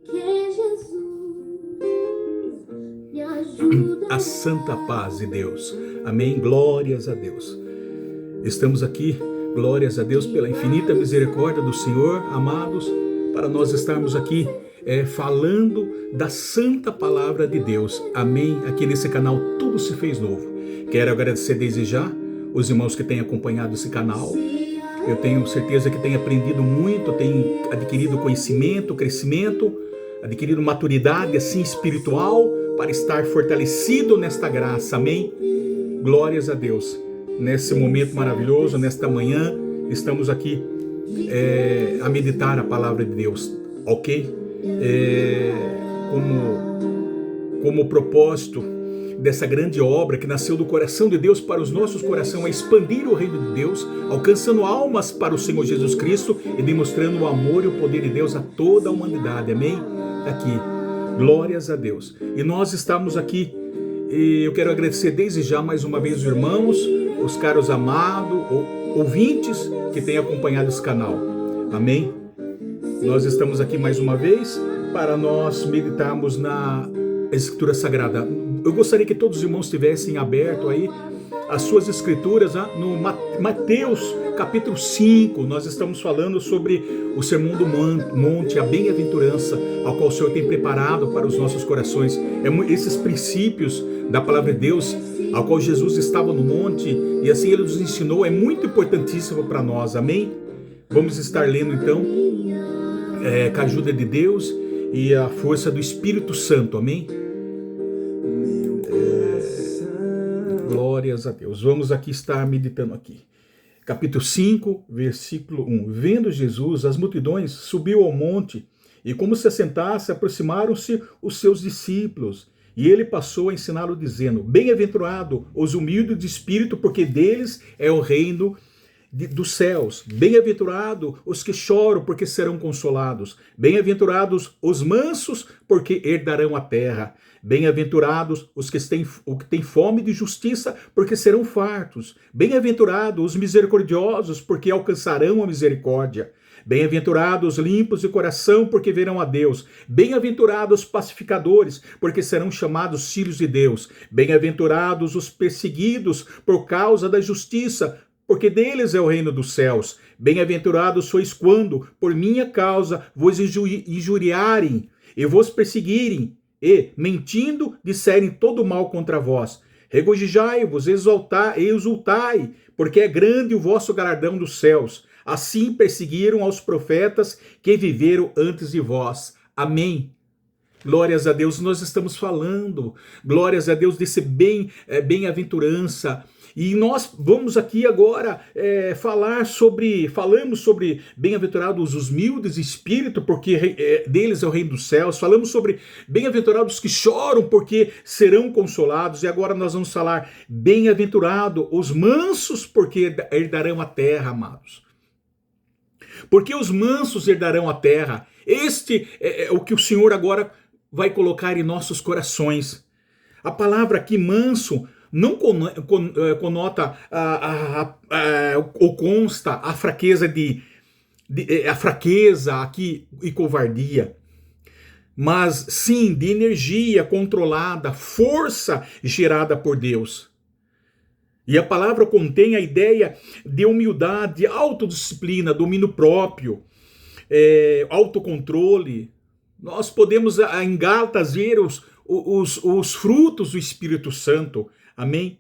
Que Jesus me ajuda. A santa paz de Deus. Amém? Glórias a Deus. Estamos aqui, glórias a Deus, pela infinita misericórdia do Senhor, amados, para nós estarmos aqui falando da santa palavra de Deus. Amém? Aqui nesse canal tudo se fez novo. Quero agradecer desde já os irmãos que têm acompanhado esse canal. Eu tenho certeza que têm aprendido muito, têm adquirido conhecimento, crescimento, adquirido maturidade assim espiritual para estar fortalecido nesta graça. Amém? Glórias a Deus. Nesse momento maravilhoso, nesta manhã, estamos aqui a meditar a palavra de Deus, ok? Como propósito dessa grande obra que nasceu do coração de Deus para os nossos corações, é expandir o reino de Deus, alcançando almas para o Senhor Jesus Cristo e demonstrando o amor e o poder de Deus a toda a humanidade, amém? Aqui, glórias a Deus. E nós estamos aqui, e eu quero agradecer desde já mais uma vez os irmãos, os caros amados, ouvintes que têm acompanhado esse canal, amém? Nós estamos aqui mais uma vez para nós meditarmos na Escritura Sagrada. Eu gostaria que todos os irmãos tivessem aberto aí as suas escrituras no Mateus capítulo 5. Nós estamos falando sobre o Sermão do Monte, a bem-aventurança ao qual o Senhor tem preparado para os nossos corações. Esses princípios da palavra de Deus, ao qual Jesus estava no monte e assim Ele nos ensinou, é muito importantíssimo para nós, amém? Vamos estar lendo então com a ajuda de Deus e a força do Espírito Santo, amém? Glórias a Deus. Vamos aqui estar meditando aqui. Capítulo 5, versículo 1. Vendo Jesus as multidões, subiu ao monte, e como se assentasse, aproximaram-se os seus discípulos. E ele passou a ensiná-lo, dizendo: Bem-aventurado os humildes de espírito, porque deles é o reino dos céus. Bem-aventurado os que choram, porque serão consolados. Bem-aventurados os mansos, porque herdarão a terra. Bem-aventurados os que têm fome de justiça, porque serão fartos. Bem-aventurados os misericordiosos, porque alcançarão a misericórdia. Bem-aventurados os limpos de coração, porque verão a Deus. Bem-aventurados os pacificadores, porque serão chamados filhos de Deus. Bem-aventurados os perseguidos por causa da justiça, porque deles é o reino dos céus. Bem-aventurados sois quando, por minha causa, vos injuriarem e vos perseguirem, e, mentindo, disserem todo mal contra vós. Regozijai-vos, exultai, porque é grande o vosso galardão dos céus. Assim perseguiram aos profetas que viveram antes de vós. Amém. Glórias a Deus. Nós estamos falando, glórias a Deus, desse bem-aventurança. E nós vamos aqui agora falamos sobre bem-aventurados os humildes de espírito, porque deles é o reino dos céus. Falamos sobre bem-aventurados que choram, porque serão consolados. E agora nós vamos falar bem-aventurado os mansos, porque herdarão a terra, amados. Porque os mansos herdarão a terra. Este é o que o Senhor agora vai colocar em nossos corações. A palavra aqui, manso, não conota ou consta a fraqueza a fraqueza aqui e covardia, mas sim de energia controlada, força gerada por Deus. E a palavra contém a ideia de humildade, autodisciplina, domínio próprio, autocontrole. Nós podemos em Gálatas ver os frutos do Espírito Santo. Amém?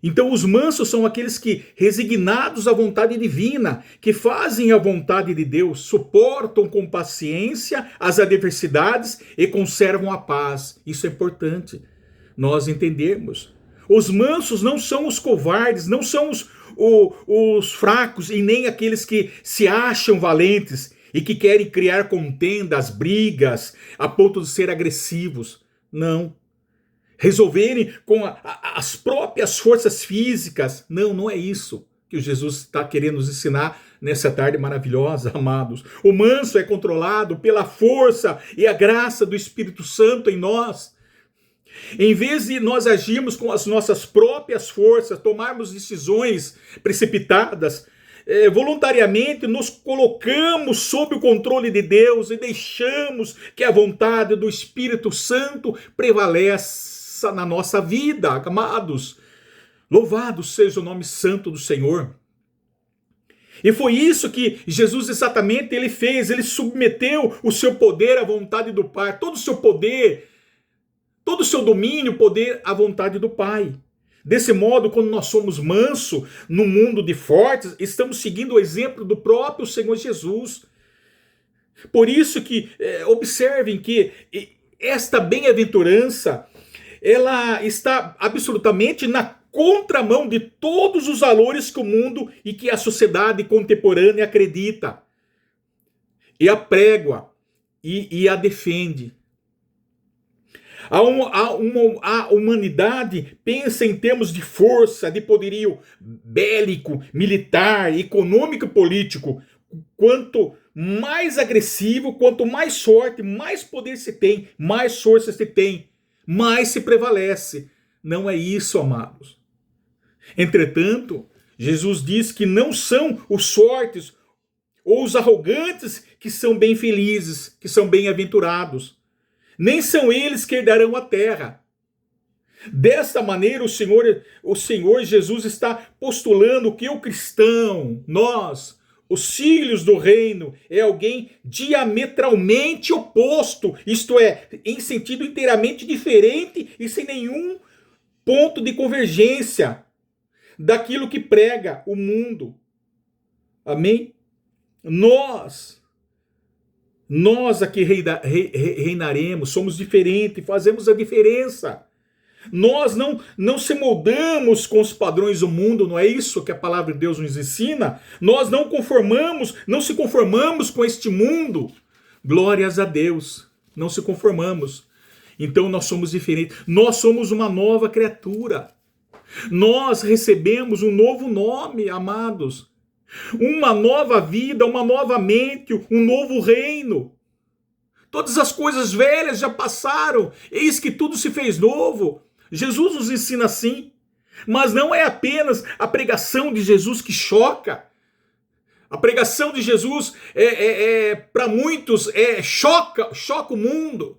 Então os mansos são aqueles que, resignados à vontade divina, que fazem a vontade de Deus, suportam com paciência as adversidades e conservam a paz. Isso é importante nós entendermos. Os mansos não são os covardes, não são os fracos e nem aqueles que se acham valentes e que querem criar contendas, brigas, a ponto de ser agressivos. Não. Resolverem com as próprias forças físicas. Não é isso que Jesus está querendo nos ensinar nessa tarde maravilhosa, amados. O manso é controlado pela força e a graça do Espírito Santo em nós. Em vez de nós agirmos com as nossas próprias forças, tomarmos decisões precipitadas, voluntariamente nos colocamos sob o controle de Deus e deixamos que a vontade do Espírito Santo prevaleça na nossa vida, amados. Louvado seja o nome santo do Senhor. E foi isso que Jesus exatamente ele fez, ele submeteu o seu poder à vontade do Pai, todo o seu poder, todo o seu domínio, poder à vontade do Pai. Desse modo, quando nós somos mansos no mundo de fortes, estamos seguindo o exemplo do próprio Senhor Jesus. Por isso que observem que esta bem-aventurança, ela está absolutamente na contramão de todos os valores que o mundo e que a sociedade contemporânea acredita. E a prega e a defende. A humanidade pensa em termos de força, de poderio bélico, militar, econômico e político. Quanto mais agressivo, quanto mais forte, mais poder se tem, mais força se tem, mais se prevalece. Não é isso, amados. Entretanto, Jesus diz que não são os fortes ou os arrogantes que são bem felizes, que são bem-aventurados. Nem são eles que herdarão a terra. Desta maneira, o Senhor Jesus está postulando que o cristão, nós, os filhos do reino, é alguém diametralmente oposto, isto é, em sentido inteiramente diferente e sem nenhum ponto de convergência daquilo que prega o mundo. Amém? Nós aqui reinaremos, somos diferentes, fazemos a diferença. Nós não se moldamos com os padrões do mundo, não é isso que a palavra de Deus nos ensina? Nós não se conformamos com este mundo. Glórias a Deus, não se conformamos. Então nós somos diferentes, nós somos uma nova criatura. Nós recebemos um novo nome, amados. Uma nova vida, uma nova mente, um novo reino. Todas as coisas velhas já passaram, eis que tudo se fez novo. Jesus nos ensina assim. Mas não é apenas a pregação de Jesus que choca. A pregação de Jesus para muitos choca o mundo.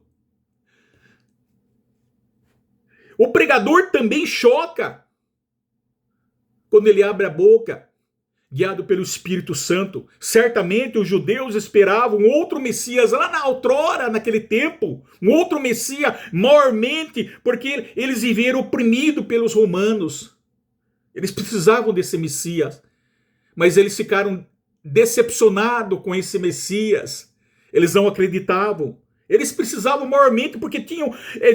O pregador também choca quando ele abre a boca, guiado pelo Espírito Santo. Certamente os judeus esperavam um outro Messias lá na outrora, naquele tempo, um outro Messias maiormente, porque eles viveram oprimidos pelos romanos. Eles precisavam desse Messias, mas eles ficaram decepcionados com esse Messias. Eles não acreditavam. Eles precisavam maiormente porque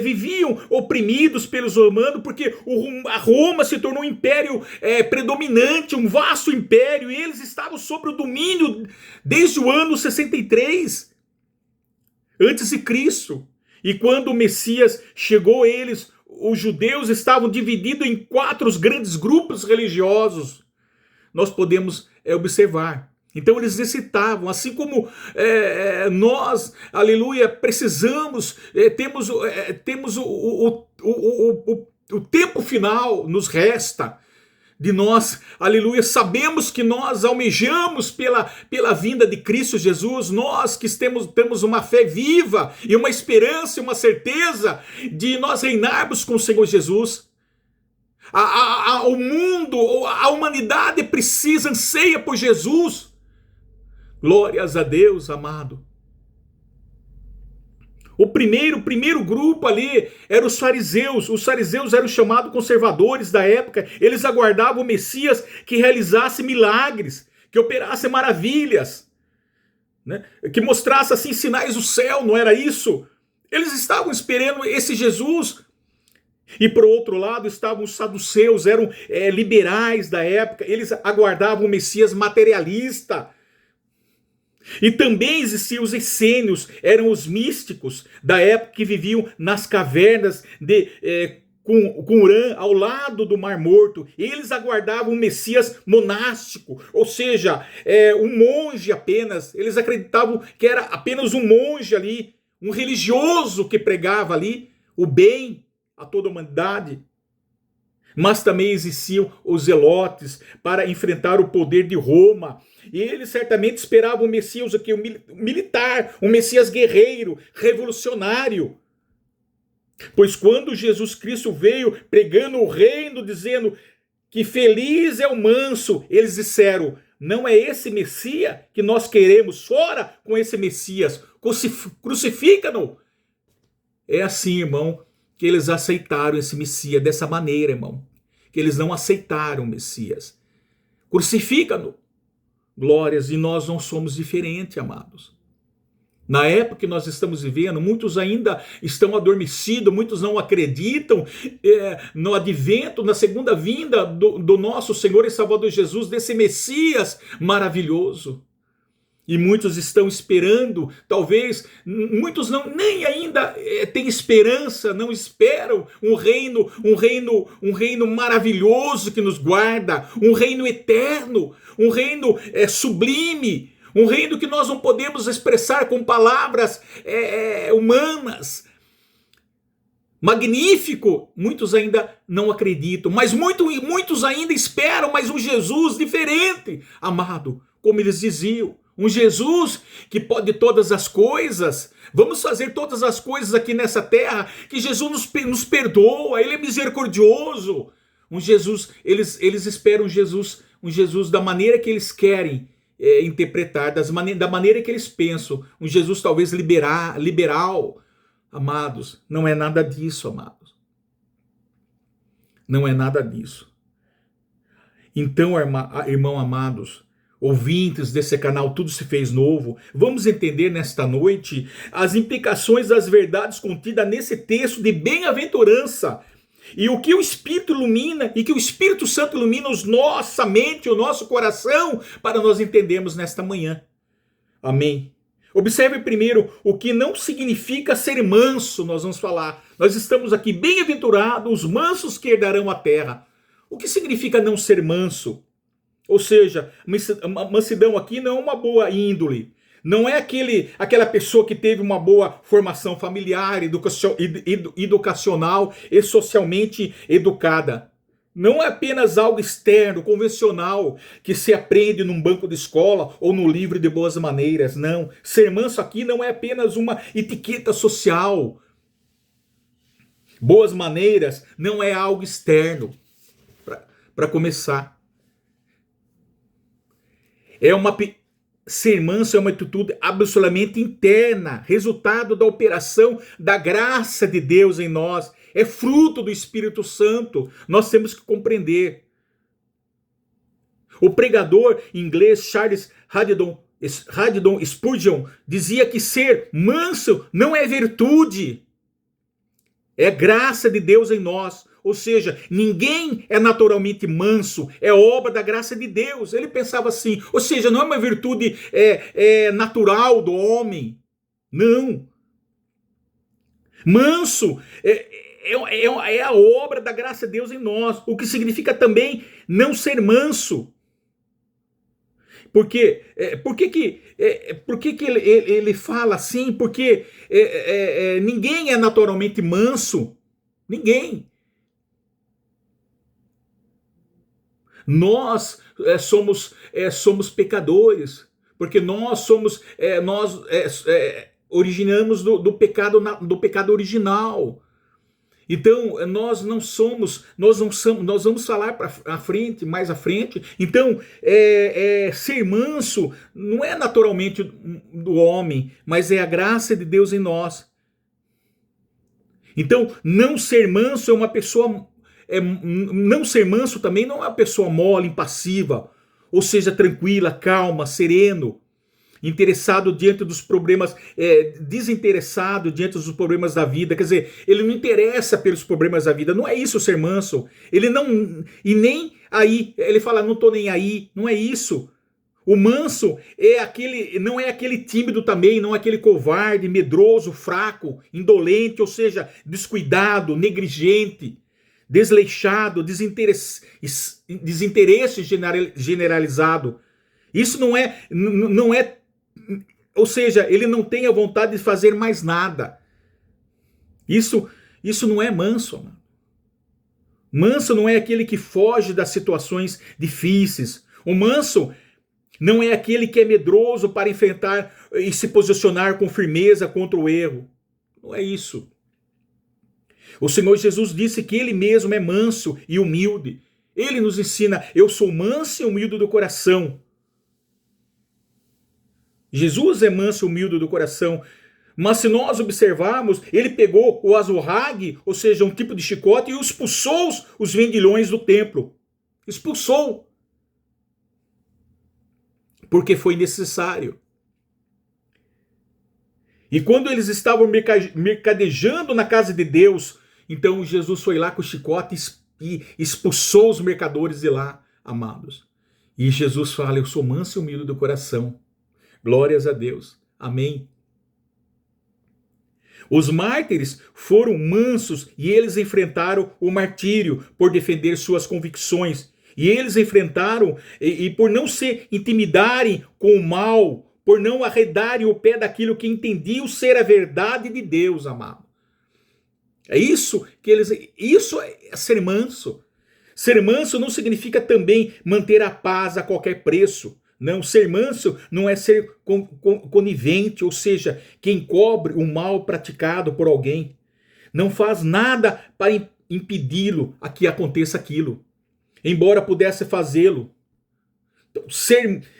viviam oprimidos pelos romanos, porque a Roma se tornou um império predominante, um vasto império, e eles estavam sob o domínio desde o ano 63 antes de Cristo. E quando o Messias chegou, os judeus estavam divididos em 4 grandes grupos religiosos. Nós podemos observar. Então eles necessitavam, assim como nós, aleluia, precisamos, temos o tempo final nos resta de nós, aleluia, sabemos que nós almejamos pela vinda de Cristo Jesus, nós que temos uma fé viva e uma esperança e uma certeza de nós reinarmos com o Senhor Jesus. O mundo, a humanidade precisa, anseia por Jesus. Glórias a Deus, amado. O primeiro grupo ali eram os fariseus. Os fariseus eram chamados conservadores da época. Eles aguardavam o Messias que realizasse milagres, que operasse maravilhas, né? Que mostrasse assim sinais do céu, não era isso? Eles estavam esperando esse Jesus. E por outro lado estavam os saduceus, eram liberais da época. Eles aguardavam o Messias materialista. E também existiam os essênios, eram os místicos da época que viviam nas cavernas com Urã ao lado do Mar Morto. Eles aguardavam um Messias monástico, ou seja, um monge apenas. Eles acreditavam que era apenas um monge ali, um religioso que pregava ali o bem a toda a humanidade. Mas também existiam os zelotes para enfrentar o poder de Roma. E eles certamente esperavam o Messias aqui, o militar, o Messias guerreiro, revolucionário. Pois quando Jesus Cristo veio pregando o reino, dizendo que feliz é o manso, eles disseram: não é esse Messias que nós queremos, fora com esse Messias, crucifica-no. É assim, irmão, que eles aceitaram esse Messias dessa maneira, irmão. Que eles não aceitaram o Messias. Crucifica-no. Glórias, e nós não somos diferentes, amados. Na época que nós estamos vivendo, muitos ainda estão adormecidos, muitos não acreditam no advento, na segunda vinda do nosso Senhor e Salvador Jesus, desse Messias maravilhoso. E muitos estão esperando, talvez, muitos não nem ainda têm esperança, não esperam um reino maravilhoso que nos guarda, um reino eterno, um reino sublime, um reino que nós não podemos expressar com palavras humanas. Magnífico, muitos ainda não acreditam, mas muitos ainda esperam mais um Jesus diferente, amado, como eles diziam. Um Jesus que pode todas as coisas. Vamos fazer todas as coisas aqui nessa terra. Que Jesus nos perdoa. Ele é misericordioso. Um Jesus, eles esperam um Jesus da maneira que eles querem interpretar, da maneira que eles pensam. Um Jesus talvez liberal. Amados, não é nada disso, amados. Não é nada disso. Então, irmão amados, ouvintes desse canal Tudo Se Fez Novo, vamos entender nesta noite as implicações das verdades contidas nesse texto de bem-aventurança e o que o Espírito ilumina e que o Espírito Santo ilumina nossa mente, o nosso coração para nós entendermos nesta manhã. Amém. Observe primeiro o que não significa ser manso, nós vamos falar. Nós estamos aqui, bem-aventurados os mansos que herdarão a terra. O que significa não ser manso? Ou seja, mansidão aqui não é uma boa índole. Não é aquela pessoa que teve uma boa formação familiar, educacional e socialmente educada. Não é apenas algo externo, convencional, que se aprende num banco de escola ou no livro de boas maneiras. Não. Ser manso aqui não é apenas uma etiqueta social. Boas maneiras não é algo externo. Para começar. Ser manso é uma atitude absolutamente interna, resultado da operação da graça de Deus em nós, é fruto do Espírito Santo. Nós temos que compreender. O pregador inglês Charles Haddon Spurgeon dizia que ser manso não é virtude, é graça de Deus em nós. Ou seja, ninguém é naturalmente manso, é obra da graça de Deus. Ele pensava assim, ou seja, não é uma virtude natural do homem. Não. Manso é a obra da graça de Deus em nós, o que significa também não ser manso. Por que ele fala assim? Porque ninguém é naturalmente manso. Ninguém. Nós somos pecadores, porque nós originamos do pecado original. Então nós vamos falar mais à frente. Então ser manso não é naturalmente do homem, mas é a graça de Deus em nós. Então não ser manso é uma pessoa não ser manso também não é uma pessoa mole, impassiva, ou seja, tranquila, calma, sereno, interessado diante dos problemas, desinteressado diante dos problemas da vida. Quer dizer, ele não interessa pelos problemas da vida. Não é isso ser manso. Ele não, e nem aí, ele fala, não tô nem aí. Não é isso. O manso não é aquele tímido também, não é aquele covarde, medroso, fraco, indolente, ou seja, descuidado, negligente, desleixado, desinteresse generalizado. Isso não é, ou seja, ele não tem a vontade de fazer mais nada. Isso não é manso, mano. Manso não é aquele que foge das situações difíceis. O manso não é aquele que é medroso para enfrentar e se posicionar com firmeza contra o erro. Não é isso. O Senhor Jesus disse que Ele mesmo é manso e humilde. Ele nos ensina: eu sou manso e humilde do coração. Jesus é manso e humilde do coração. Mas se nós observarmos, ele pegou o azorrague, ou seja, um tipo de chicote, e expulsou os vendilhões do templo. Expulsou. Porque foi necessário. E quando eles estavam mercadejando na casa de Deus, então Jesus foi lá com o chicote e expulsou os mercadores de lá, amados. E Jesus fala: eu sou manso e humilde do coração. Glórias a Deus. Amém. Os mártires foram mansos e eles enfrentaram o martírio por defender suas convicções. E eles enfrentaram, e por não se intimidarem com o mal, por não arredarem o pé daquilo que entendiam ser a verdade de Deus, amado. É isso que isso é ser manso. Ser manso não significa também manter a paz a qualquer preço. Não, ser manso não é ser conivente, ou seja, quem cobre o mal praticado por alguém. Não faz nada para impedi-lo a que aconteça aquilo, embora pudesse fazê-lo. Então,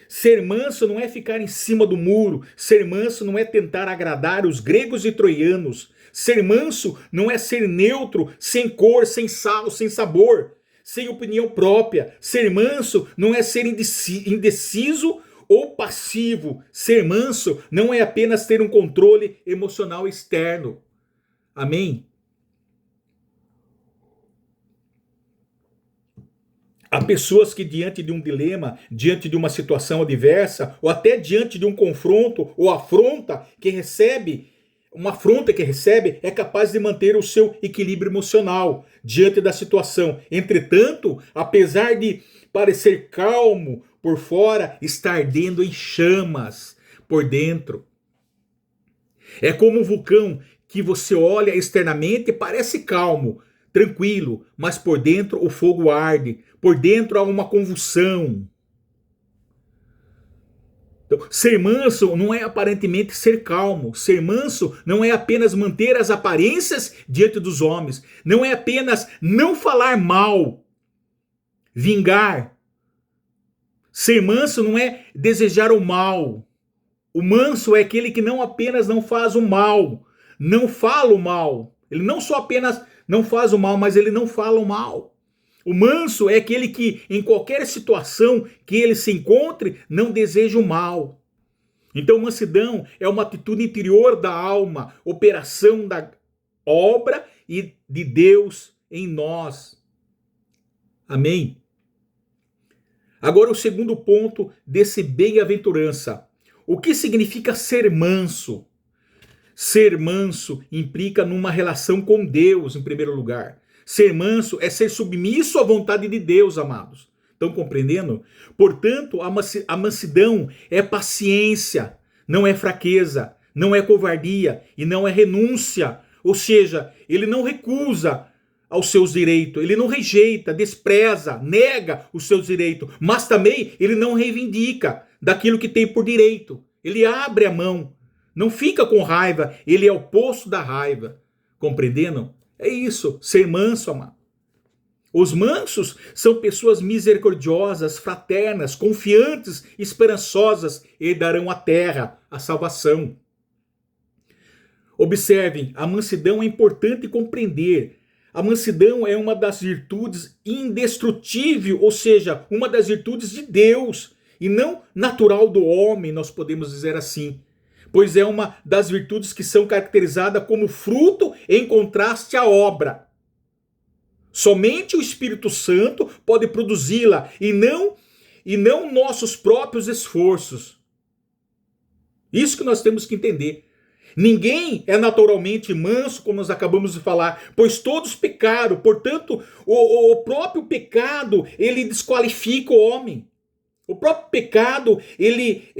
ser manso não é ficar em cima do muro. Ser manso não é tentar agradar os gregos e troianos. Ser manso não é ser neutro, sem cor, sem sal, sem sabor, sem opinião própria. Ser manso não é ser indeciso ou passivo. Ser manso não é apenas ter um controle emocional externo. Amém? Há pessoas que diante de um dilema, diante de uma situação adversa, ou até diante de um confronto ou afronta que recebe, uma afronta que recebe, é capaz de manter o seu equilíbrio emocional diante da situação. Entretanto, apesar de parecer calmo por fora, está ardendo em chamas por dentro. É como um vulcão que você olha externamente e parece calmo, tranquilo, mas por dentro o fogo arde, por dentro há uma convulsão. Então, ser manso não é aparentemente ser calmo. Ser manso não é apenas manter as aparências diante dos homens. Não é apenas não falar mal, vingar. Ser manso não é desejar o mal. O manso é aquele que não apenas não faz o mal, não fala o mal. Ele não só apenas não faz o mal, mas ele não fala o mal. O manso é aquele que, em qualquer situação que ele se encontre, não deseja o mal. Então, mansidão é uma atitude interior da alma, operação da obra e de Deus em nós. Amém? Agora, o segundo ponto desse bem-aventurança. O que significa ser manso? Ser manso implica numa relação com Deus, em primeiro lugar. Ser manso é ser submisso à vontade de Deus, amados. Estão compreendendo? Portanto, a mansidão é paciência, não é fraqueza, não é covardia e não é renúncia. Ou seja, ele não recusa aos seus direitos, ele não rejeita, despreza, nega os seus direitos, mas também ele não reivindica daquilo que tem por direito. Ele abre a mão, não fica com raiva, ele é o oposto da raiva. Compreendendo? É isso, ser manso, amado. Os mansos são pessoas misericordiosas, fraternas, confiantes, esperançosas, e herdarão a terra, a salvação. Observem, a mansidão é importante compreender. A mansidão é uma das virtudes indestrutível, ou seja, uma das virtudes de Deus, e não natural do homem, nós podemos dizer assim. Pois é uma das virtudes que são caracterizadas como fruto em contraste à obra. Somente o Espírito Santo pode produzi-la e não nossos próprios esforços. Isso que nós temos que entender. Ninguém é naturalmente manso, como nós acabamos de falar, pois todos pecaram. Portanto, o próprio pecado, ele desqualifica o homem. O próprio pecado, ele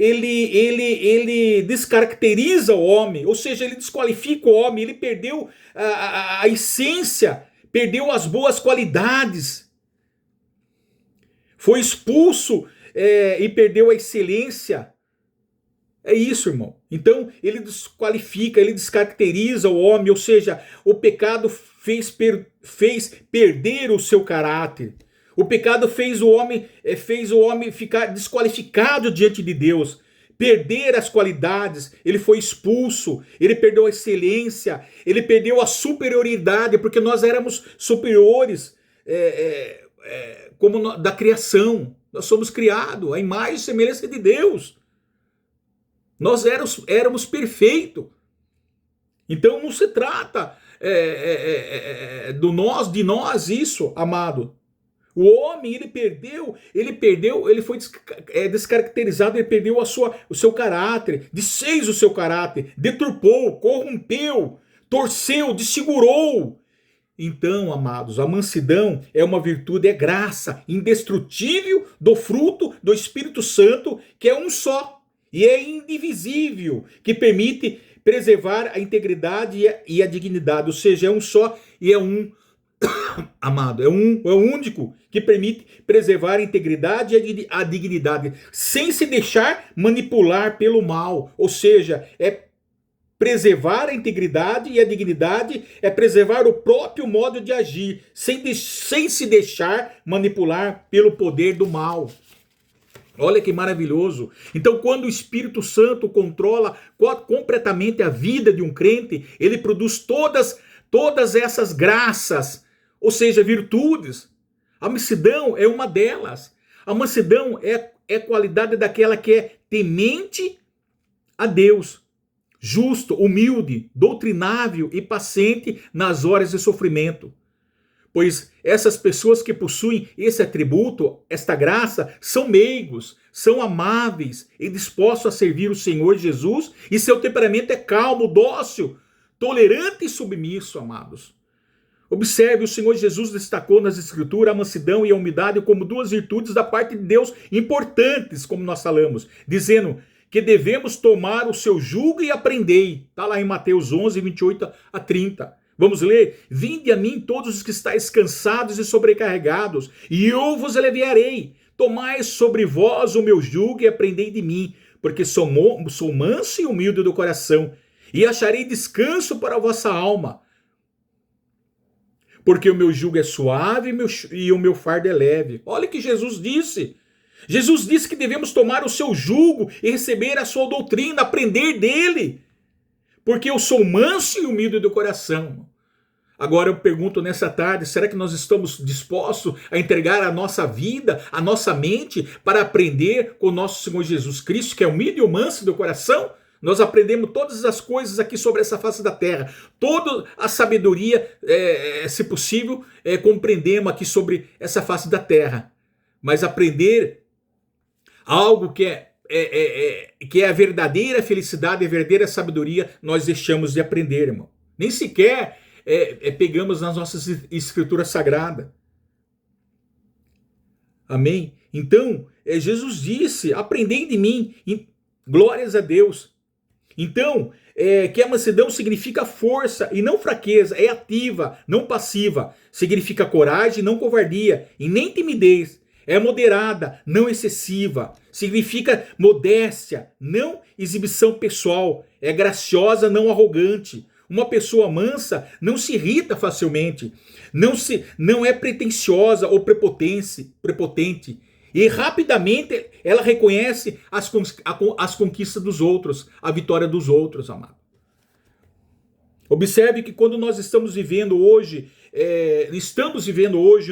descaracteriza o homem, ou seja, ele desqualifica o homem, ele perdeu a essência perdeu as boas qualidades, foi expulso e perdeu a excelência. É isso, irmão. Então, ele desqualifica, ele descaracteriza o homem, ou seja, o pecado fez perder o seu caráter. O pecado fez o homem ficar desqualificado diante de Deus, perder as qualidades. Ele foi expulso, ele perdeu a excelência, ele perdeu a superioridade, porque nós éramos superiores como da criação. Nós somos criados à imagem e semelhança de Deus. Nós éramos perfeitos. Então não se trata de nós isso, amado. O homem, ele foi descaracterizado, ele perdeu o seu caráter, desfez o seu caráter, deturpou, corrompeu, torceu, desfigurou. Então, amados, a mansidão é uma virtude, é graça indestrutível do fruto do Espírito Santo, que é um só e é indivisível, que permite preservar a integridade e a dignidade, ou seja, é um só e é um, amado, é o único que permite preservar a integridade e a dignidade, sem se deixar manipular pelo mal, ou seja, é preservar a integridade e a dignidade, é preservar o próprio modo de agir, sem se deixar manipular pelo poder do mal. Olha que maravilhoso. Então, quando o Espírito Santo controla completamente a vida de um crente, ele produz todas essas graças, ou seja, virtudes. A mansidão é uma delas. A mansidão é qualidade daquela que é temente a Deus, justo, humilde, doutrinável e paciente nas horas de sofrimento. Pois essas pessoas que possuem esse atributo, esta graça, são meigos, são amáveis e dispostos a servir o Senhor Jesus, e seu temperamento é calmo, dócil, tolerante e submisso, amados. Observe, o Senhor Jesus destacou nas Escrituras a mansidão e a humildade como duas virtudes da parte de Deus importantes, como nós falamos, dizendo que devemos tomar o seu jugo e aprendei. Está lá em Mateus 11, 28 a 30. Vamos ler? Vinde a mim todos os que estáis cansados e sobrecarregados, e eu vos aliviarei. Tomai sobre vós o meu jugo e aprendei de mim, porque sou manso e humilde do coração, e acharei descanso para a vossa alma. Porque o meu jugo é suave e o meu fardo é leve. Olha o que Jesus disse. Jesus disse que devemos tomar o seu jugo e receber a sua doutrina, aprender dele. Porque eu sou manso e humilde do coração. Agora eu pergunto nessa tarde, será que nós estamos dispostos a entregar a nossa vida, a nossa mente, para aprender com o nosso Senhor Jesus Cristo, que é humilde e manso do coração? Nós aprendemos todas as coisas aqui sobre essa face da terra. Toda a sabedoria, se possível, compreendemos aqui sobre essa face da terra. Mas aprender algo que é a verdadeira felicidade, a verdadeira sabedoria, nós deixamos de aprender, irmão. Nem sequer pegamos nas nossas escrituras sagradas. Amém? Então, Jesus disse, aprendei de mim, glórias a Deus. Então, que a mansidão significa força e não fraqueza, é ativa, não passiva, significa coragem, não covardia e nem timidez. É moderada, não excessiva. Significa modéstia, não exibição pessoal. É graciosa, não arrogante. Uma pessoa mansa não se irrita facilmente. Não é pretensiosa ou prepotente. E rapidamente ela reconhece as conquistas dos outros, a vitória dos outros, amado. Observe que quando nós estamos vivendo hoje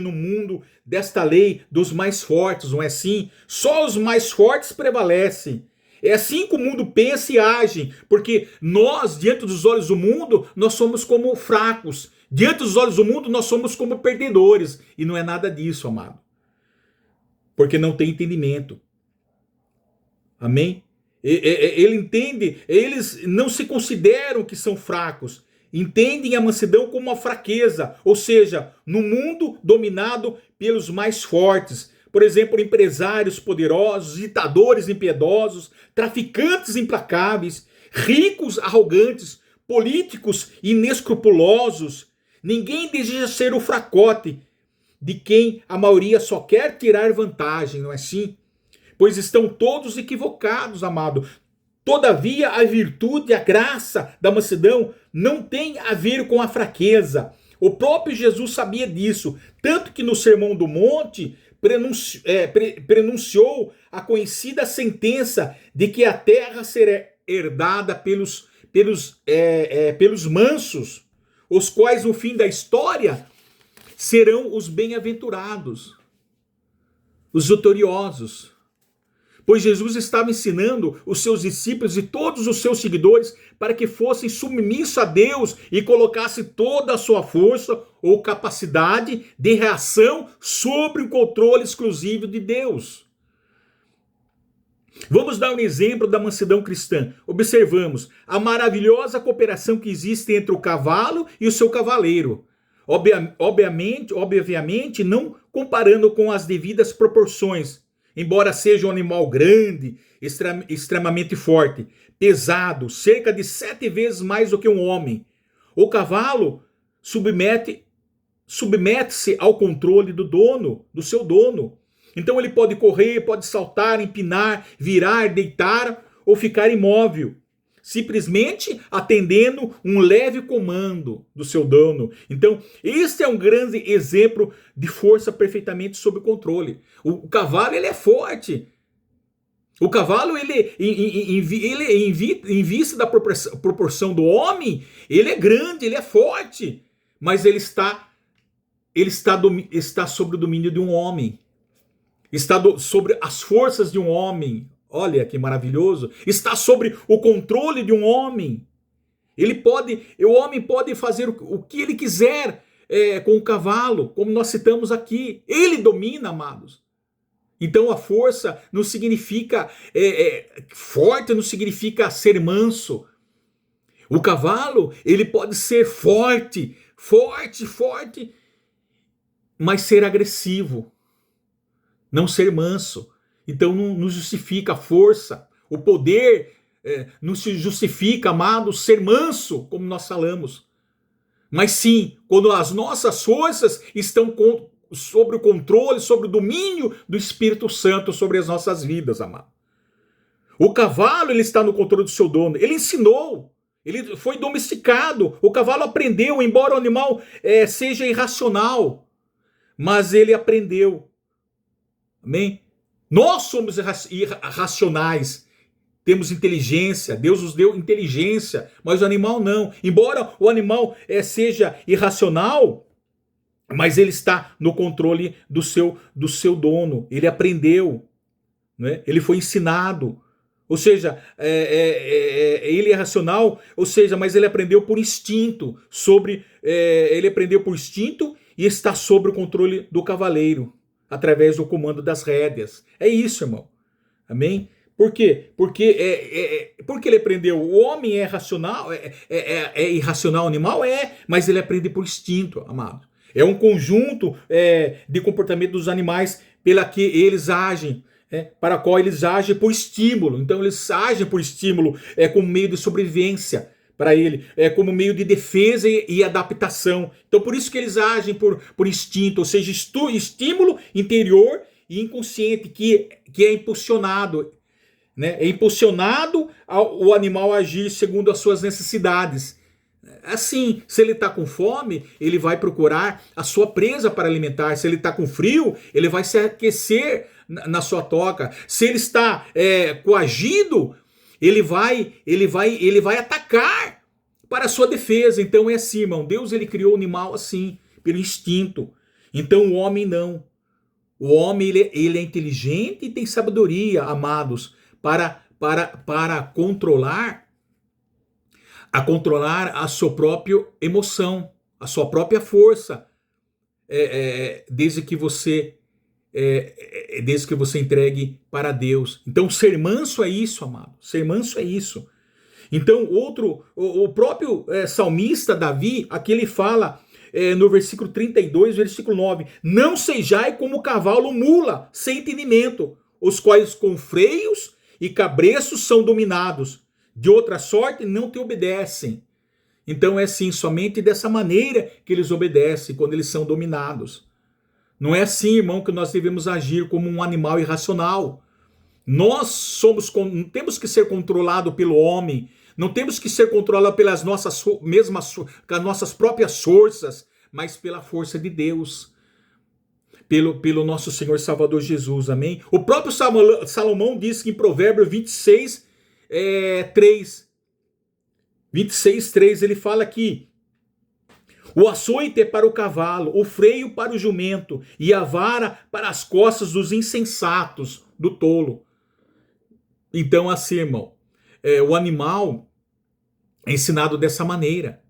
no mundo desta lei dos mais fortes, não é assim? Só os mais fortes prevalecem. É assim que o mundo pensa e age, porque nós, diante dos olhos do mundo, nós somos como fracos. Diante dos olhos do mundo, nós somos como perdedores. E não é nada disso, amado. Porque não tem entendimento. Amém? Eles não se consideram que são fracos. Entendem a mansidão como uma fraqueza, ou seja, no mundo dominado pelos mais fortes. Por exemplo, empresários poderosos, ditadores impiedosos, traficantes implacáveis, ricos arrogantes, políticos inescrupulosos, Ninguém deseja ser o fracote de quem a maioria só quer tirar vantagem, não é assim? Pois estão todos equivocados, amado. Todavia, a virtude e a graça da mansidão não tem a ver com a fraqueza. O próprio Jesus sabia disso, tanto que no Sermão do Monte prenunciou a conhecida sentença de que a terra será herdada pelos mansos, os quais no fim da história serão os bem-aventurados, os vitoriosos. Pois Jesus estava ensinando os seus discípulos e todos os seus seguidores para que fossem submissos a Deus e colocassem toda a sua força ou capacidade de reação sobre o controle exclusivo de Deus. Vamos dar um exemplo da mansidão cristã. Observamos a maravilhosa cooperação que existe entre o cavalo e o seu cavaleiro. Obviamente, não comparando com as devidas proporções. Embora seja um animal grande, extremamente forte, pesado, cerca de 7 vezes mais do que um homem, o cavalo submete-se ao controle do seu dono. Então ele pode correr, pode saltar, empinar, virar, deitar ou ficar imóvel, simplesmente atendendo um leve comando do seu dono. Então, este é um grande exemplo de força perfeitamente sob controle. O cavalo, ele é forte. O cavalo, em vista da proporção do homem, ele é grande, ele é forte. Mas ele está sob o domínio de um homem. Está sobre as forças de um homem. Olha que maravilhoso. Está sobre o controle de um homem. O homem pode fazer o que ele quiser com o cavalo, como nós citamos aqui. Ele domina, amados. Então a força não significa forte, não significa ser manso. O cavalo, ele pode ser forte, mas ser agressivo. Não ser manso. Então não justifica a força, o poder, não se justifica, amado, ser manso, como nós falamos. Mas sim, quando as nossas forças estão sobre o controle, sobre o domínio do Espírito Santo sobre as nossas vidas, amado. O cavalo, ele está no controle do seu dono. Ele ensinou, ele foi domesticado. O cavalo aprendeu, embora o animal seja irracional, mas ele aprendeu. Amém? Nós somos irracionais, temos inteligência, Deus nos deu inteligência, mas o animal não. Embora o animal seja irracional, mas ele está no controle do seu dono, ele aprendeu, né? Ele foi ensinado. Ou seja, ele é racional, ou seja, mas ele aprendeu por instinto, ele aprendeu por instinto e está sob o controle do cavaleiro, através do comando das rédeas. É isso, irmão. Amém? Por quê? Porque ele aprendeu. O homem é racional, é irracional animal? Mas ele aprende por instinto, amado. É um conjunto de comportamento dos animais pela que eles agem, para qual eles agem por estímulo. Então eles agem por estímulo como meio de sobrevivência para ele, como meio de defesa e adaptação. Então por isso que eles agem por instinto, ou seja, estímulo interior e inconsciente que é impulsionado, né? É impulsionado o animal a agir segundo as suas necessidades. Assim, se ele está com fome, ele vai procurar a sua presa para alimentar. Se ele está com frio, ele vai se aquecer na sua toca. Se ele está coagido, ele vai atacar para a sua defesa. Então é assim, irmão. Deus, ele criou o animal assim, pelo instinto. Então o homem não. O homem, ele é inteligente e tem sabedoria, amados, para controlar a sua própria emoção, a sua própria força, desde que você entregue para Deus. Então ser manso é isso, amado. Ser manso é isso. Então o próprio salmista Davi, aqui ele fala no versículo 32, versículo 9: não sejai como o cavalo mula, sem entendimento, os quais com freios e cabreços são dominados. De outra sorte não te obedecem. Então é assim, somente dessa maneira que eles obedecem quando eles são dominados. Não é assim, irmão, que nós devemos agir como um animal irracional. Nós não temos que ser controlados pelo homem, não temos que ser controlados pelas com as nossas próprias forças, mas pela força de Deus, pelo nosso Senhor Salvador Jesus, amém? O próprio Salomão disse que em Provérbios 26, 3, 26, 3, ele fala que o açoite é para o cavalo, o freio para o jumento, e a vara para as costas dos insensatos, do tolo. Então, assim, irmão, o animal é ensinado dessa maneira.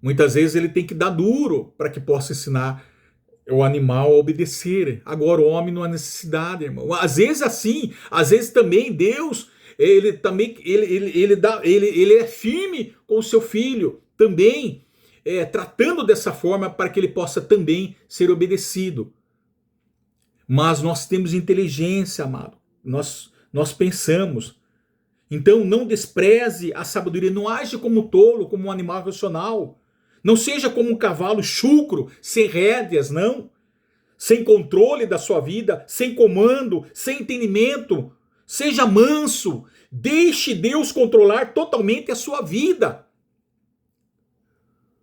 Muitas vezes ele tem que dar duro para que possa ensinar o animal a obedecer. Agora, o homem não há necessidade, irmão. Às vezes assim, às vezes também Deus, ele é firme com o seu filho, também tratando dessa forma para que ele possa também ser obedecido. Mas nós temos inteligência, amado. Nós pensamos. Então não despreze a sabedoria, não age como tolo, como um animal racional. Não seja como um cavalo chucro, sem rédeas, não. Sem controle da sua vida, sem comando, sem entendimento. Seja manso. Deixe Deus controlar totalmente a sua vida.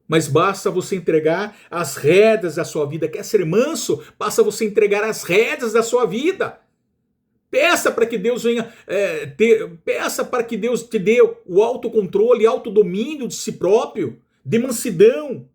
Mas basta você entregar as rédeas da sua vida. Quer ser manso? Basta você entregar as rédeas da sua vida. Peça para que Deus venha peça para que Deus te dê o autocontrole, autodomínio de si próprio, de mansidão.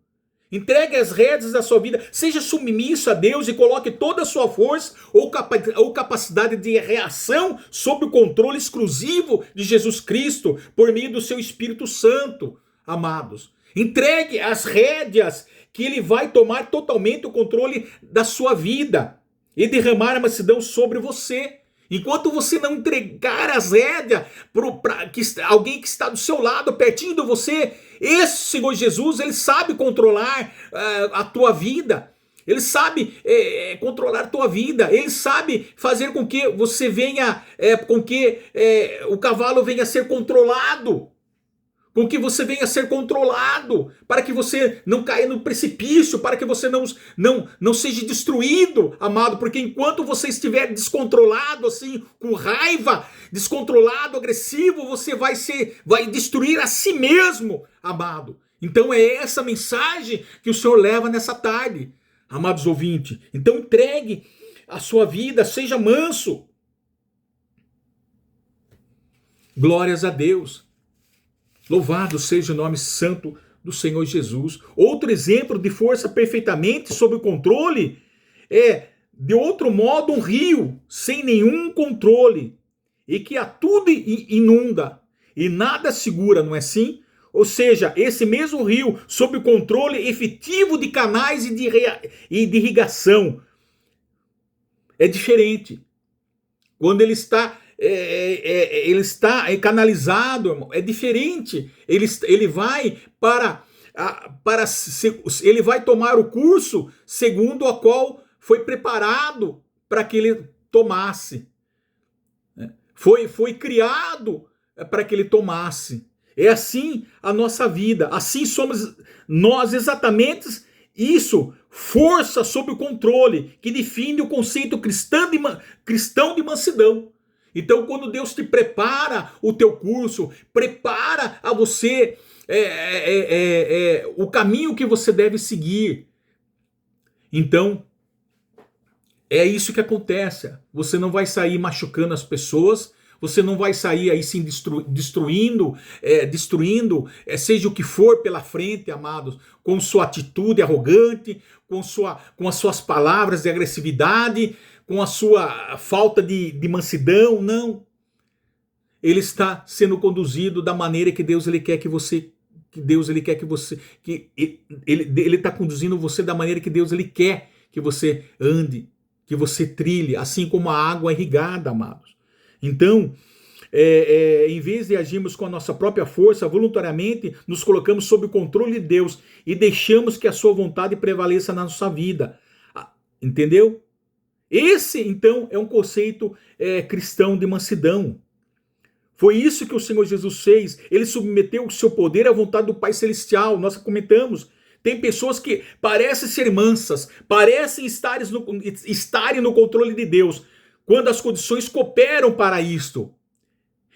Entregue as rédeas da sua vida, seja submisso a Deus e coloque toda a sua força ou capacidade de reação sob o controle exclusivo de Jesus Cristo por meio do seu Espírito Santo, amados. Entregue as rédeas que ele vai tomar totalmente o controle da sua vida e derramar a mansidão sobre você. Enquanto você não entregar as rédeas para alguém que está do seu lado, pertinho de você, esse Senhor Jesus, ele sabe controlar a tua vida. Ele sabe controlar a tua vida. Ele sabe fazer com que você venha, o cavalo venha a ser controlado. Com que você venha a ser controlado, para que você não caia no precipício, para que você não seja destruído, amado, porque enquanto você estiver descontrolado, assim, com raiva, descontrolado, agressivo, você vai destruir a si mesmo, amado. Então é essa mensagem que o Senhor leva nessa tarde, amados ouvintes. Então entregue a sua vida, seja manso. Glórias a Deus. Louvado seja o nome santo do Senhor Jesus. Outro exemplo de força perfeitamente sob o controle é, de outro modo, um rio sem nenhum controle e que a tudo inunda e nada segura, não é assim? Ou seja, esse mesmo rio sob o controle efetivo de canais e de irrigação é diferente. Quando ele está canalizado, irmão, é diferente. Ele vai ele vai tomar o curso segundo a qual foi preparado para que ele tomasse. Foi criado para que ele tomasse. É assim a nossa vida. Assim somos nós exatamente isso. Força sob o controle, que define o conceito cristão de mansidão. Então, quando Deus te prepara o teu curso, prepara a você o caminho que você deve seguir. Então, é isso que acontece. Você não vai sair machucando as pessoas, você não vai sair aí sim destruindo, seja o que for pela frente, amados, com sua atitude arrogante, com as suas palavras de agressividade, com a sua falta de mansidão, não. Ele está sendo conduzido da maneira que Deus ele quer que você, ele está conduzindo você da maneira que Deus ele quer que você ande, que você trilhe, assim como a água irrigada, amados. Então, em vez de agirmos com a nossa própria força, voluntariamente nos colocamos sob o controle de Deus e deixamos que a sua vontade prevaleça na nossa vida. Entendeu? Esse, então, é um conceito cristão de mansidão. Foi isso que o Senhor Jesus fez. Ele submeteu o seu poder à vontade do Pai Celestial. Nós comentamos. Tem pessoas que parecem ser mansas, parecem estarem no controle de Deus, quando as condições cooperam para isto,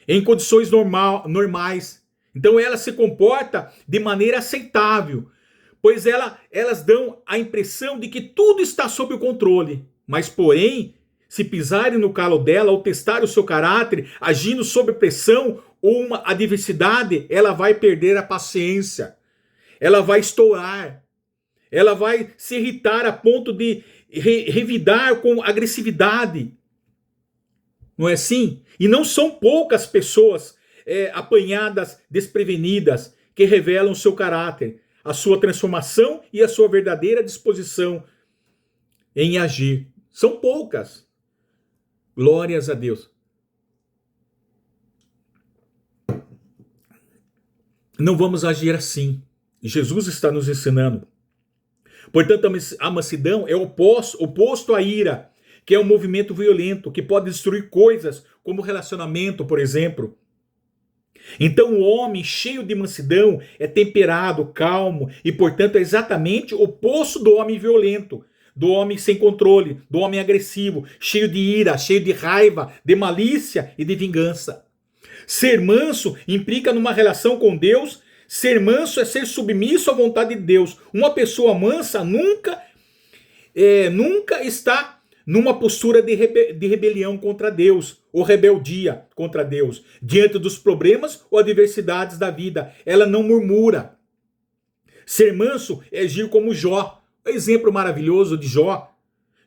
em condições normais. Então ela se comporta de maneira aceitável, pois elas dão a impressão de que tudo está sob o controle. Mas, porém, se pisarem no calo dela ou testar o seu caráter, agindo sob pressão ou uma adversidade, ela vai perder a paciência. Ela vai estourar. Ela vai se irritar a ponto de revidar com agressividade. Não é assim? E não são poucas pessoas apanhadas, desprevenidas, que revelam o seu caráter, a sua transformação e a sua verdadeira disposição em agir. São poucas. Glórias a Deus. Não vamos agir assim. Jesus está nos ensinando. Portanto, a mansidão é oposto à ira, que é um movimento violento, que pode destruir coisas, como relacionamento, por exemplo. Então, o homem cheio de mansidão é temperado, calmo, e, portanto, é exatamente o oposto do homem violento, do homem sem controle, do homem agressivo, cheio de ira, cheio de raiva, de malícia e de vingança. Ser manso implica numa relação com Deus. Ser manso é ser submisso à vontade de Deus. Uma pessoa mansa nunca está numa postura de rebelião contra Deus, ou rebeldia contra Deus, diante dos problemas ou adversidades da vida. Ela não murmura. Ser manso é agir como Jó. Exemplo maravilhoso de Jó.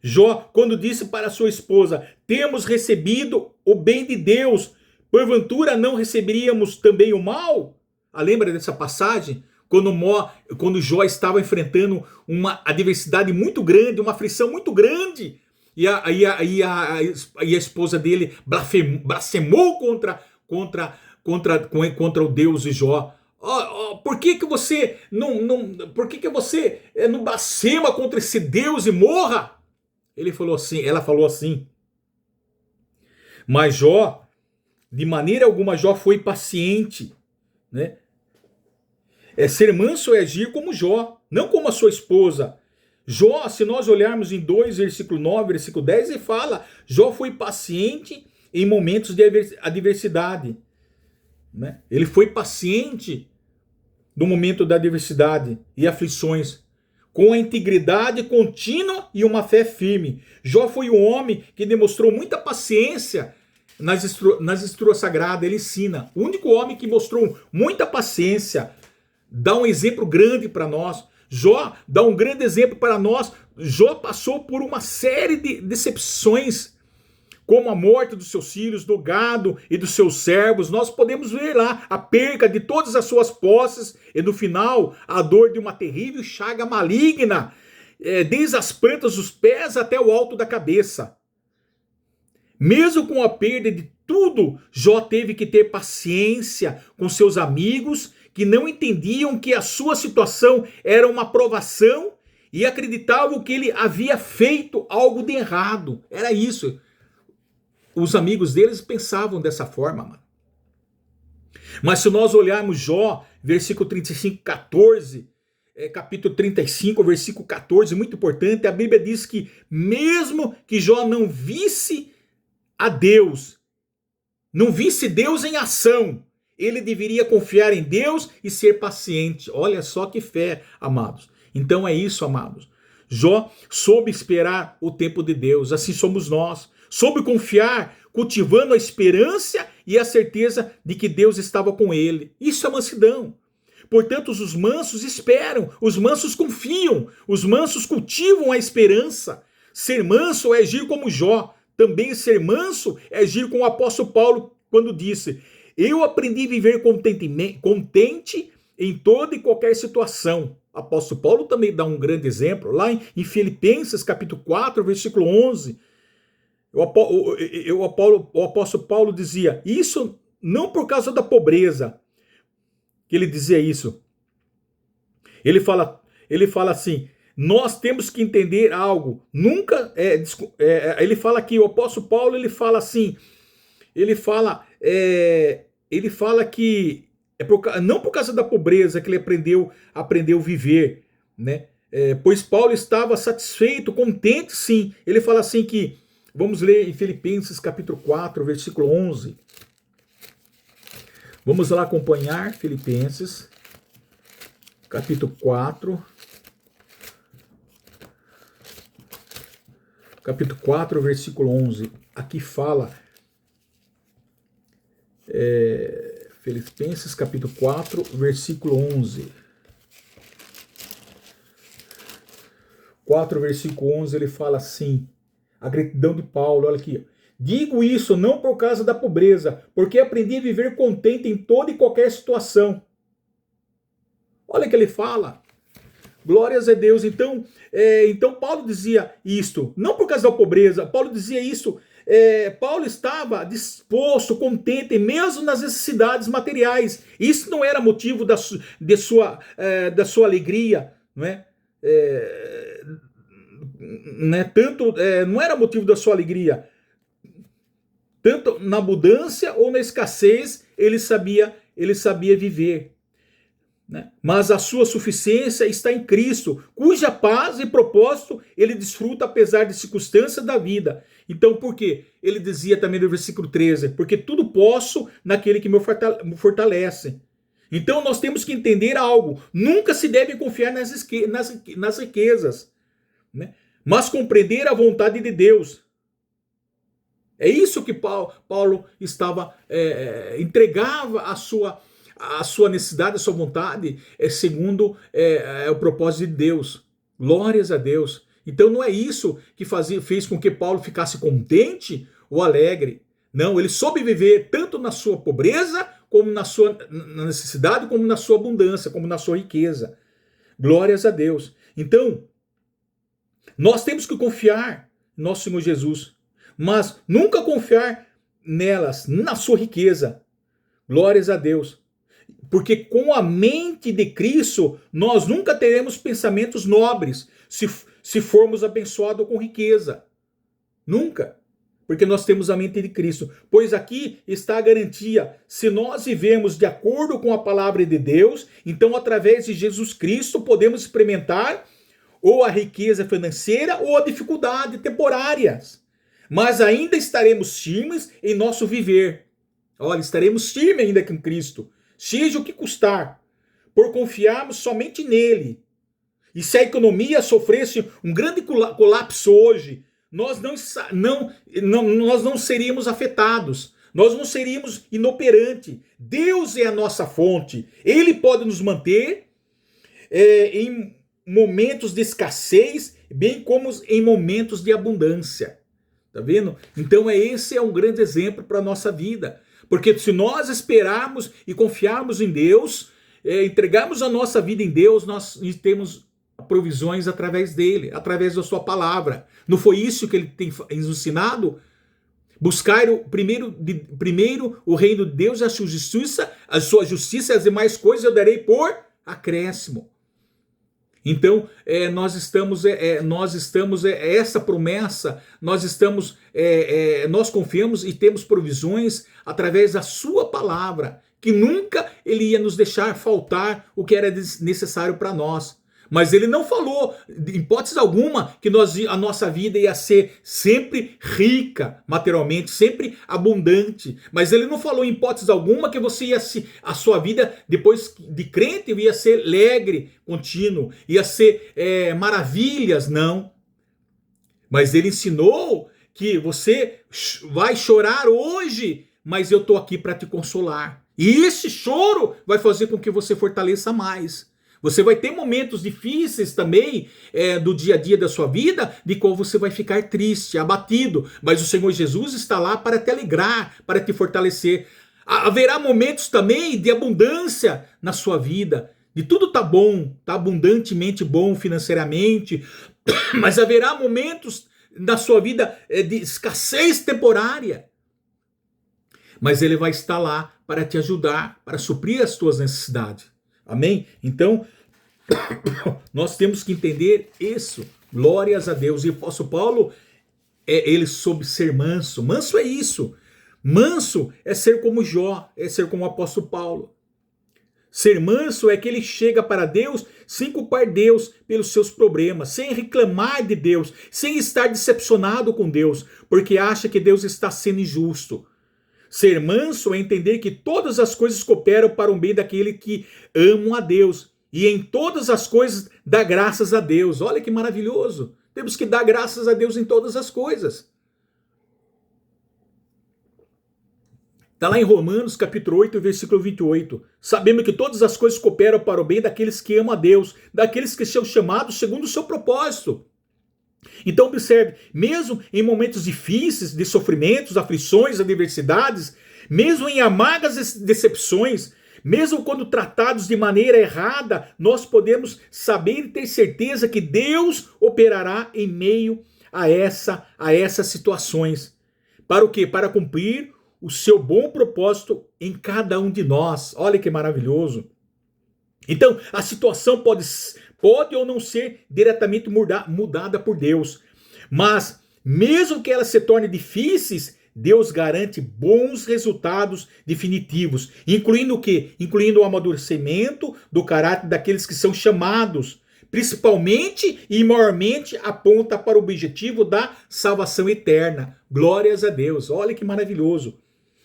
Jó, quando disse para sua esposa: temos recebido o bem de Deus, porventura não receberíamos também o mal? Lembra dessa passagem? Quando Jó estava enfrentando uma adversidade muito grande, uma aflição muito grande, e a esposa dele blasfemou contra o Deus de Jó. Por que você não blasfema contra esse Deus e morra? Ela falou assim. Mas Jó, de maneira alguma, Jó foi paciente, né? Ser manso é agir como Jó, não como a sua esposa. Jó, se nós olharmos em 2, versículo 9, versículo 10, ele fala: Jó foi paciente em momentos de adversidade, né? Ele foi paciente no momento da adversidade e aflições, com a integridade contínua e uma fé firme. Jó foi um homem que demonstrou muita paciência. Nas escrituras sagradas ele ensina. O único homem que mostrou muita paciência, dá um exemplo grande para nós. Jó dá um grande exemplo para nós. Jó passou por uma série de decepções, como a morte dos seus filhos, do gado e dos seus servos. Nós podemos ver lá a perca de todas as suas posses e, no final, a dor de uma terrível chaga maligna, desde as plantas dos pés até o alto da cabeça. Mesmo com a perda de tudo, Jó teve que ter paciência com seus amigos, que não entendiam que a sua situação era uma provação e acreditavam que ele havia feito algo de errado. Era isso. Os amigos deles pensavam dessa forma, mano. Mas se nós olharmos Jó, versículo 35, 14, capítulo 35, versículo 14, muito importante, a Bíblia diz que mesmo que Jó não visse a Deus, não visse Deus em ação, ele deveria confiar em Deus e ser paciente. Olha só que fé, amados. Então é isso, amados. Jó soube esperar o tempo de Deus, assim somos nós. Soube confiar, cultivando a esperança e a certeza de que Deus estava com ele. Isso é mansidão. Portanto, os mansos esperam, os mansos confiam, os mansos cultivam a esperança. Ser manso é agir como Jó. Também ser manso é agir como o apóstolo Paulo quando disse: eu aprendi a viver contente em toda e qualquer situação. O apóstolo Paulo também dá um grande exemplo lá em Filipenses capítulo 4, versículo 11. O apóstolo Paulo dizia isso não por causa da pobreza, que ele dizia isso. Ele fala assim: nós temos que entender algo. Ele fala aqui, o apóstolo Paulo, ele fala assim: ele fala, que não por causa da pobreza que ele aprendeu a viver, né? Pois Paulo estava satisfeito, contente, sim. Ele fala assim que, vamos ler em Filipenses capítulo 4, versículo 11. Vamos lá acompanhar Filipenses capítulo 4. Capítulo 4, versículo 11. Aqui fala, Filipenses capítulo 4, versículo 11. 4, versículo 11, ele fala assim, a gratidão de Paulo, olha aqui. Digo isso não por causa da pobreza, porque aprendi a viver contente em toda e qualquer situação. Olha o que ele fala. Glórias a Deus. Então Paulo dizia isto, não por causa da pobreza, Paulo dizia isso, Paulo estava disposto, contente, mesmo nas necessidades materiais. Isso não era motivo da sua alegria, não é? Não era motivo da sua alegria. Tanto na abundância ou na escassez, ele sabia viver. Né? Mas a sua suficiência está em Cristo, cuja paz e propósito ele desfruta apesar de circunstâncias da vida. Então, por quê? Ele dizia também no versículo 13, porque tudo posso naquele que me fortalece. Então, nós temos que entender algo, nunca se deve confiar nas riquezas, né? Mas compreender a vontade de Deus. É isso que Paulo estava, entregava a sua necessidade, a sua vontade, segundo o propósito de Deus. Glórias a Deus. Então não é isso que fez com que Paulo ficasse contente ou alegre. Não, ele soube viver tanto na sua pobreza, como na necessidade, como na sua abundância, como na sua riqueza. Glórias a Deus. Então, nós temos que confiar em nosso Senhor Jesus, mas nunca confiar nelas, na sua riqueza. Glórias a Deus. Porque com a mente de Cristo, nós nunca teremos pensamentos nobres se formos abençoados com riqueza. Nunca. Porque nós temos a mente de Cristo. Pois aqui está a garantia. Se nós vivemos de acordo com a palavra de Deus, então através de Jesus Cristo podemos experimentar ou a riqueza financeira ou a dificuldade temporárias. Mas ainda estaremos firmes em nosso viver. Olha, estaremos firmes ainda com Cristo. Seja o que custar, por confiarmos somente nele. E se a economia sofresse um grande colapso hoje, nós não seríamos afetados, nós não seríamos inoperantes. Deus é a nossa fonte, ele pode nos manter em momentos de escassez, bem como em momentos de abundância. Tá vendo? Então esse é um grande exemplo para a nossa vida. Porque se nós esperarmos e confiarmos em Deus, entregarmos a nossa vida em Deus, nós temos provisões através dele, através da sua palavra. Não foi isso que ele tem nos ensinado? Buscar primeiro o reino de Deus e a sua justiça e as demais coisas eu darei por acréscimo. Então, nós estamos essa promessa, nós confiamos e temos provisões através da sua palavra, que nunca ele ia nos deixar faltar o que era necessário para nós. Mas ele não falou, em hipótese alguma, que a nossa vida ia ser sempre rica materialmente, sempre abundante. Mas ele não falou, em hipótese alguma, que a sua vida, depois de crente, ia ser alegre, contínuo, ia ser maravilhas, não. Mas ele ensinou que você vai chorar hoje, mas eu estou aqui para te consolar. E esse choro vai fazer com que você fortaleça mais. Você vai ter momentos difíceis também do dia a dia da sua vida, de qual você vai ficar triste, abatido. Mas o Senhor Jesus está lá para te alegrar, para te fortalecer. Haverá momentos também de abundância na sua vida. De tudo tá bom, tá abundantemente bom financeiramente. Mas haverá momentos na sua vida de escassez temporária. Mas Ele vai estar lá para te ajudar, para suprir as tuas necessidades. Amém? Então, nós temos que entender isso. Glórias a Deus. E o apóstolo Paulo, ele soube ser manso. Manso é isso. Manso é ser como Jó, é ser como o apóstolo Paulo. Ser manso é que ele chega para Deus sem culpar Deus pelos seus problemas, sem reclamar de Deus, sem estar decepcionado com Deus, porque acha que Deus está sendo injusto. Ser manso é entender que todas as coisas cooperam para o bem daquele que amam a Deus. E em todas as coisas dá graças a Deus. Olha que maravilhoso. Temos que dar graças a Deus em todas as coisas. Está lá em Romanos capítulo 8, versículo 28. Sabemos que todas as coisas cooperam para o bem daqueles que amam a Deus, daqueles que são chamados segundo o seu propósito. Então observe, mesmo em momentos difíceis, de sofrimentos, aflições, adversidades, mesmo em amargas decepções, mesmo quando tratados de maneira errada, nós podemos saber e ter certeza que Deus operará em meio a essas situações. Para o quê? Para cumprir o seu bom propósito em cada um de nós. Olha que maravilhoso. Então, a situação pode ou não ser diretamente mudada por Deus. Mas, mesmo que elas se tornem difíceis, Deus garante bons resultados definitivos. Incluindo o quê? Incluindo o amadurecimento do caráter daqueles que são chamados. Principalmente e maiormente aponta para o objetivo da salvação eterna. Glórias a Deus. Olha que maravilhoso.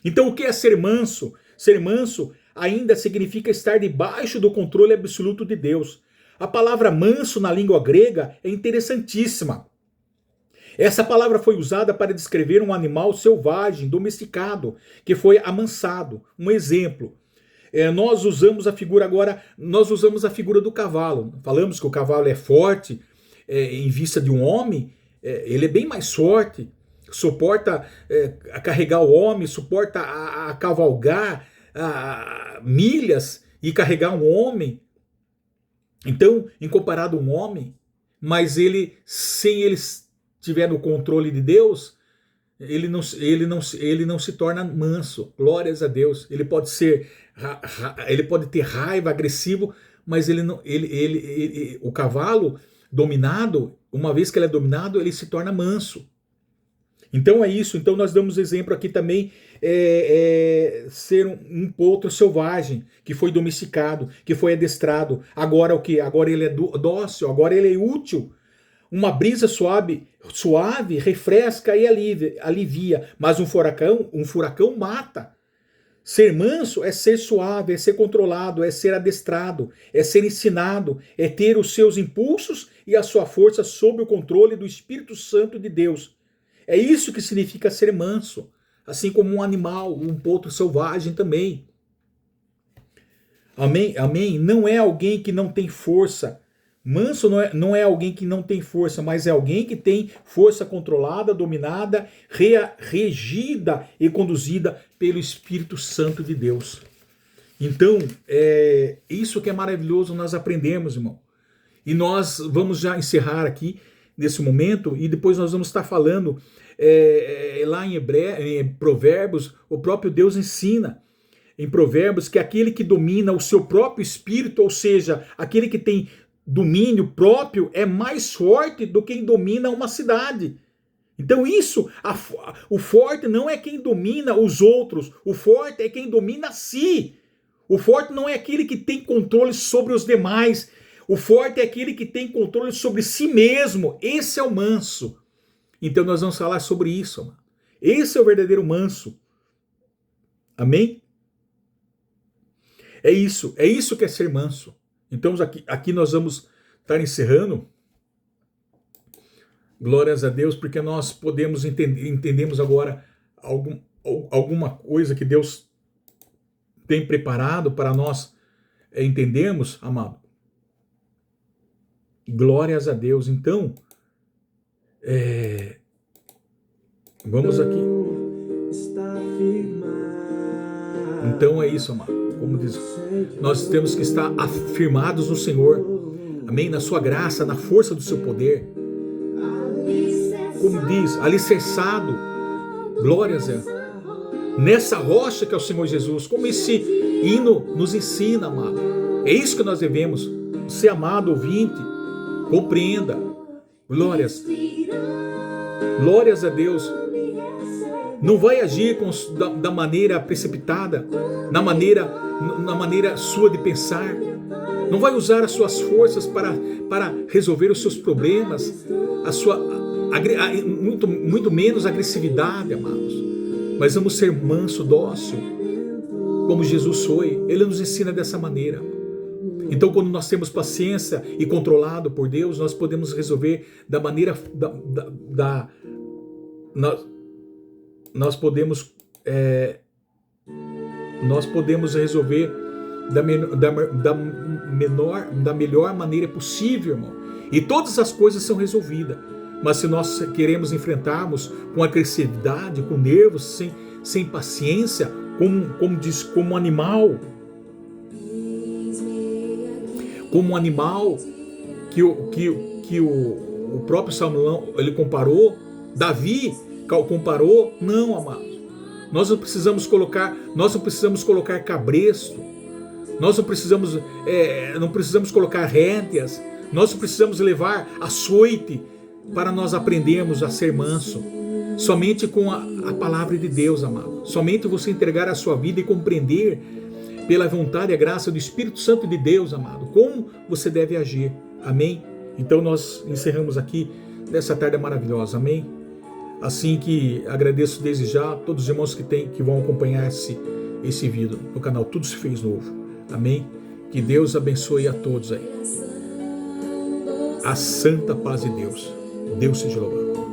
Então, o que é ser manso? Ser manso ainda significa estar debaixo do controle absoluto de Deus. A palavra manso na língua grega é interessantíssima. Essa palavra foi usada para descrever um animal selvagem, domesticado, que foi amansado. Um exemplo. Nós usamos a figura do cavalo. Falamos que o cavalo é forte em vista de um homem, ele é bem mais forte. Suporta a carregar o homem, suporta a cavalgar milhas e carregar um homem. Então, em comparado a um homem, mas sem ele estiver no controle de Deus, ele não se torna manso. Glórias a Deus. Ele pode ter raiva, agressivo, mas o cavalo dominado, uma vez que ele é dominado, ele se torna manso. Então é isso. Então nós damos exemplo aqui também ser um potro selvagem que foi domesticado, que foi adestrado. Agora o que? Agora ele é dócil, agora ele é útil. Uma brisa suave refresca e alivia, mas um furacão mata. Ser manso é ser suave, é ser controlado, é ser adestrado, é ser ensinado, é ter os seus impulsos e a sua força sob o controle do Espírito Santo de Deus. É isso que significa ser manso, assim como um animal, um potro selvagem também. Amém? Amém? Não é alguém que não tem força. Manso não é alguém que não tem força, mas é alguém que tem força controlada, dominada, regida e conduzida pelo Espírito Santo de Deus. Então, isso que é maravilhoso nós aprendemos, irmão. E nós vamos já encerrar aqui nesse momento, e depois nós vamos estar falando lá em Provérbios, o próprio Deus ensina em Provérbios que aquele que domina o seu próprio espírito, ou seja, aquele que tem domínio próprio, é mais forte do que quem domina uma cidade. Então o forte não é quem domina os outros, o forte é quem domina a si. O forte não é aquele que tem controle sobre os demais. O forte é aquele que tem controle sobre si mesmo. Esse é o manso. Então nós vamos falar sobre isso, amado. Esse é o verdadeiro manso. Amém? É isso que é ser manso. Então aqui nós vamos estar encerrando. Glórias a Deus, porque nós podemos entendemos agora alguma coisa que Deus tem preparado para nós entendermos, amado. Glórias a Deus. Então, vamos aqui. Então é isso, amado. Como diz, nós temos que estar afirmados no Senhor. Amém? Na sua graça, na força do seu poder. Como diz, alicerçado. Glórias a Deus. Nessa rocha que é o Senhor Jesus. Como esse hino nos ensina, amado. É isso que nós devemos. Ser amado, ouvinte. Compreenda. Glórias a Deus. Não vai agir da maneira precipitada, na maneira sua de pensar. Não vai usar as suas forças para resolver os seus problemas, muito menos agressividade, amados. Mas vamos ser manso, dócil, como Jesus foi. Ele nos ensina dessa maneira. Então, quando nós temos paciência e controlado por Deus, nós podemos resolver da maneira nós podemos resolver da melhor maneira possível, irmão. E todas as coisas são resolvidas. Mas se nós queremos enfrentarmos com agressividade, com nervos, sem paciência, como um animal que o próprio Salomão ele comparou, Davi comparou, não, amados. Nós não precisamos colocar cabresto, nós não precisamos colocar rédeas, nós não precisamos levar açoite para nós aprendermos a ser manso. Somente com a palavra de Deus, amado. Somente você entregar a sua vida e compreender pela vontade e a graça do Espírito Santo de Deus, amado, como você deve agir. Amém? Então nós encerramos aqui nessa tarde maravilhosa. Amém? Assim que agradeço desde já a todos os irmãos que vão acompanhar esse vídeo no canal Tudo Se Fez Novo. Amém? Que Deus abençoe a todos aí. A santa paz de Deus. Deus seja louvado.